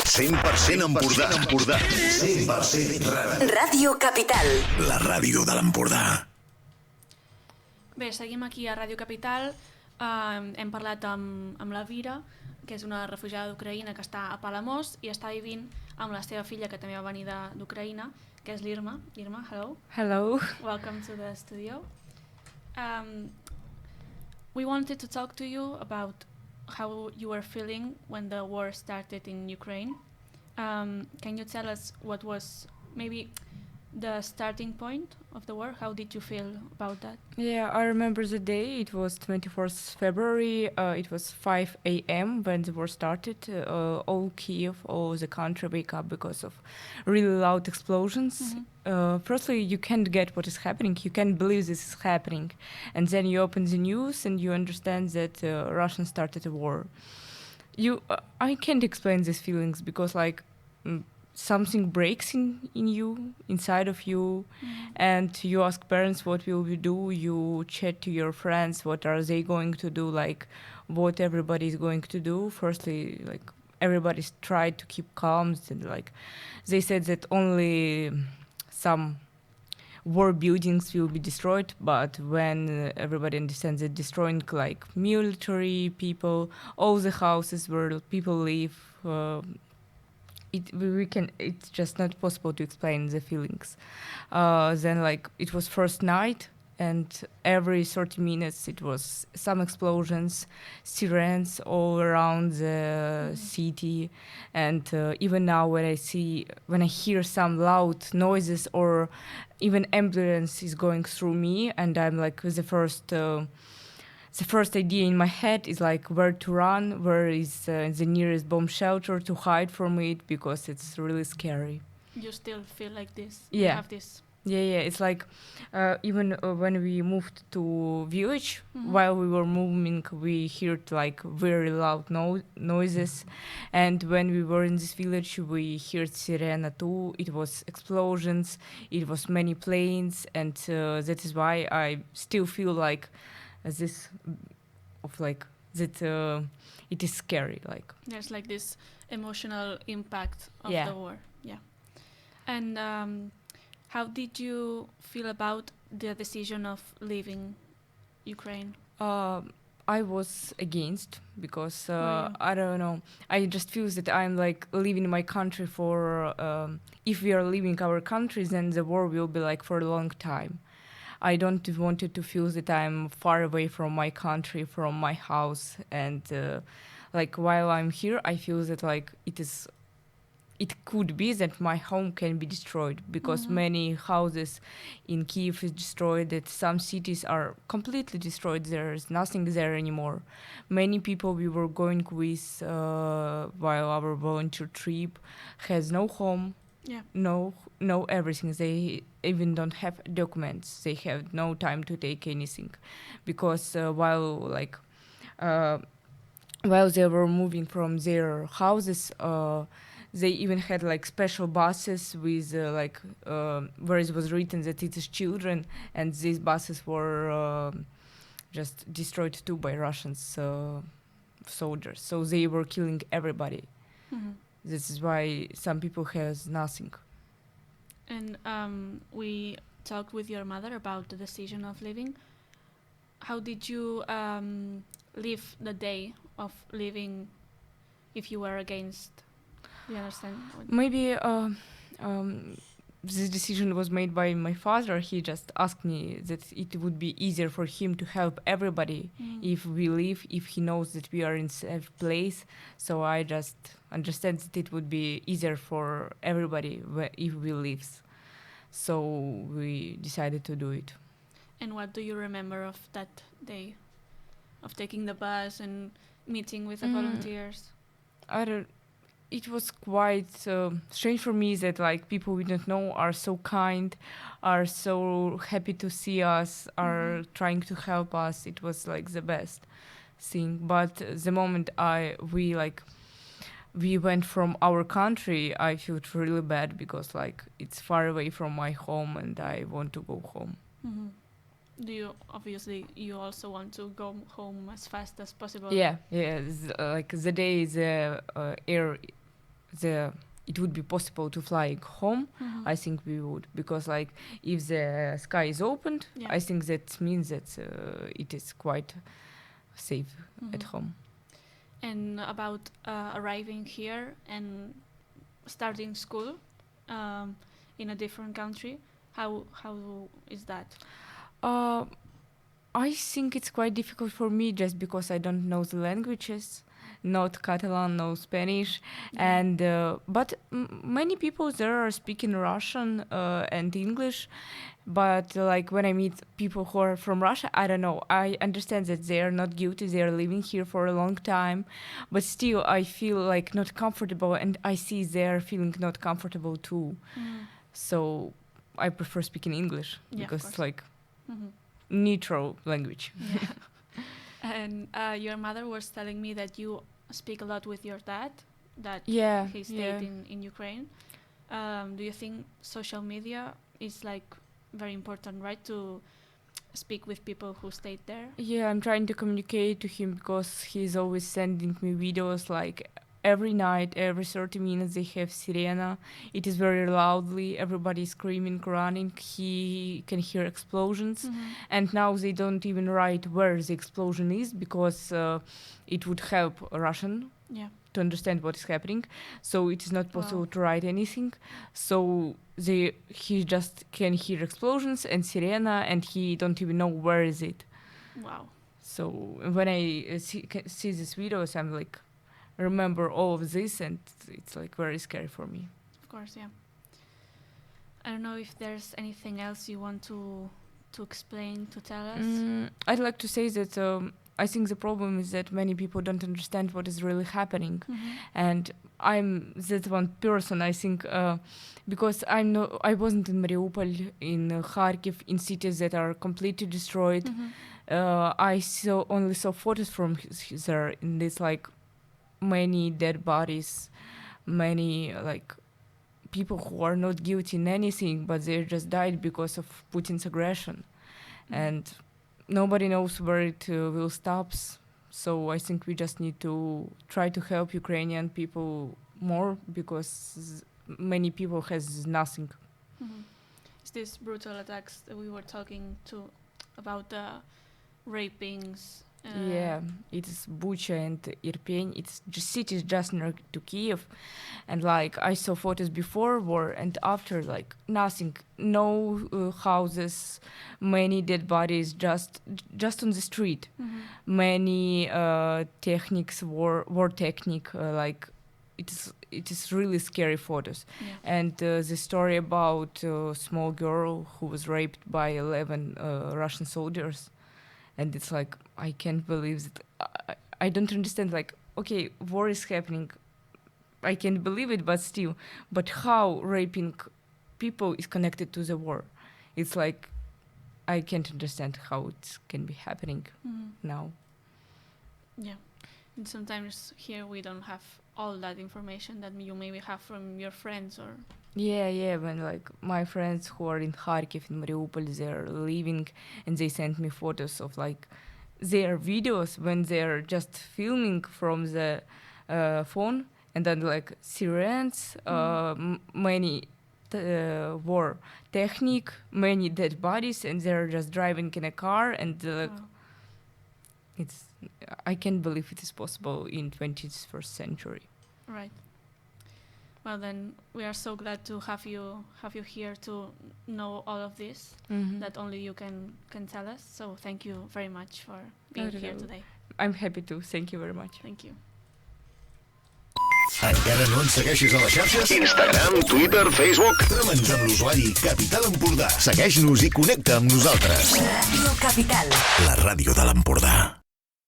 100% Empordà. 100% Ràdio Capital. La ràdio de l'Empordà. Bé, seguim aquí a Ràdio Capital. Hem parlat amb la Vira, que és una refugiada d'Ucraïna que està a Palamós i està vivint amb la seva filla, que també va venir d'Ucraïna, que és l'Irma. Irma, hello. Hello. Welcome to the studio. We wanted to talk to you about how you were feeling when the war started in Ukraine. Can you tell us what was maybe the starting point of the war? How did you feel about that? Yeah, I remember the day. It was 24th February. It was 5 a.m. when the war started. All Kiev, all the country wake up because of really loud explosions. Mm-hmm. Firstly, you can't get what is happening. You can't believe this is happening. And then you open the news and you understand that Russians started a war. I can't explain these feelings because something breaks in you, inside of you, and you ask parents what will you do, you chat to your friends what are they going to do, what everybody is going to do. Firstly, everybody's tried to keep calm, and they said that only some war buildings will be destroyed, but when everybody understands that destroying military people, all the houses where people live, it's just not possible to explain the feelings. Then it was first night, and every 30 minutes it was some explosions, sirens all around the city. And even now when I hear some loud noises or even ambulance is going through me, and I'm the first idea in my head is where to run, where is the nearest bomb shelter to hide from it, because it's really scary. You still feel like this? Yeah. You have this? Yeah. It's even when we moved to village, while we were moving, we heard very loud noises. And when we were in this village, we heard sirena too. It was explosions, it was many planes, and that is why I still feel it is scary. There's this emotional impact of the war. Yeah. And how did you feel about the decision of leaving Ukraine? I was against, because I don't know. I just feel that I'm leaving my country for. If we are leaving our country, then the war will be for a long time. I don't want it to feel that I'm far away from my country, from my house, and while I'm here, I feel that it could be that my home can be destroyed, because many houses in Kiev is destroyed, that some cities are completely destroyed. There's nothing there anymore. Many people we were going with while our volunteer trip has no home. Yeah. No everything. They even don't have documents. They have no time to take anything, because while they were moving from their houses, they even had special buses with where it was written that it is children, and these buses were just destroyed too by Russian soldiers. So they were killing everybody. Mm-hmm. This is why some people has nothing. And we talked with your mother about the decision of leaving. How did you live the day of leaving, if you were against? Do you understand? Maybe this decision was made by my father. He just asked me that it would be easier for him to help everybody if we leave, if he knows that we are in a safe place. So I just understand that it would be easier for everybody if we leave. So we decided to do it. And what do you remember of that day, of taking the bus and meeting with the volunteers? It was quite strange for me that people we don't know are so kind, are so happy to see us, are trying to help us. It was the best thing. But the moment we went from our country, I felt really bad, because it's far away from my home and I want to go home. Mm-hmm. Do you also want to go home as fast as possible? Yeah. The day the air it would be possible to fly home, I think we would, because like if the sky is opened, I think that means that it is quite safe at home. And about arriving here and starting school in a different country, how is that? I think it's quite difficult for me just because I don't know the languages, not Catalan, no Spanish, and but many people there are speaking Russian and English. But like when I meet people who are from Russia, I don't know. I understand that they are not guilty. They are living here for a long time, but still I feel like not comfortable, and I see they are feeling not comfortable too. So I prefer speaking English because it's like neutral language. And your mother was telling me that you speak a lot with your dad, that he stayed in Ukraine. Do you think social media is like very important, right, to speak with people who stayed there? Yeah, I'm trying to communicate to him because he's always sending me videos like every night, every 30 minutes they have sirena. It is very loudly, everybody is screaming, running, he can hear explosions. And now they don't even write where the explosion is because it would help Russian to understand what is happening. So it is not possible to write anything. So he just can hear explosions and sirena, and he don't even know where is it. Wow. So when I see these videos, I'm like, remember all of this, and it's like very scary for me. Of course, yeah. I don't know if there's anything else you want to explain, to tell us. I'd like to say that I think the problem is that many people don't understand what is really happening, and I'm that one person. I think because I wasn't in Mariupol, in Kharkiv, in cities that are completely destroyed. I only saw photos from there in this like many dead bodies, many like people who are not guilty in anything, but they just died because of Putin's aggression, and nobody knows where it will stop. So I think we just need to try to help Ukrainian people more, because many people has nothing. It's these brutal attacks that we were talking about, the rapings. It is Bucha and Irpin. It's just cities just near to Kiev, and like I saw photos before war and after, like nothing, no houses, many dead bodies just on the street. Many techniques, war technique, like it is really scary photos. And the story about a small girl who was raped by 11 Russian soldiers. And it's like, I can't believe that. I don't understand, like, okay, war is happening. I can't believe it, but still. But how raping people is connected to the war? It's like, I can't understand how it can be happening now. Yeah. And sometimes here we don't have all that information that you maybe have from your friends or... Yeah, when like my friends who are in Kharkiv, in Mariupol, they're leaving, and they send me photos of like their videos when they're just filming from the phone, and then like sirens, many war technique, many dead bodies, and they're just driving in a car, and I can't believe it is possible in 21st century. Right. Well, then we are so glad to have you here to know all of this that only you can tell us. So thank you very much for being here today. I'm happy to. Thank you very much. Thank you. Encara no ens segueixes a les xarxes? Instagram, Twitter, Facebook. Trema'ns amb l'usuari Capital Empordà. Segueix-nos i connecta amb nosaltres. Ràdio Capital. La ràdio de l'Empordà.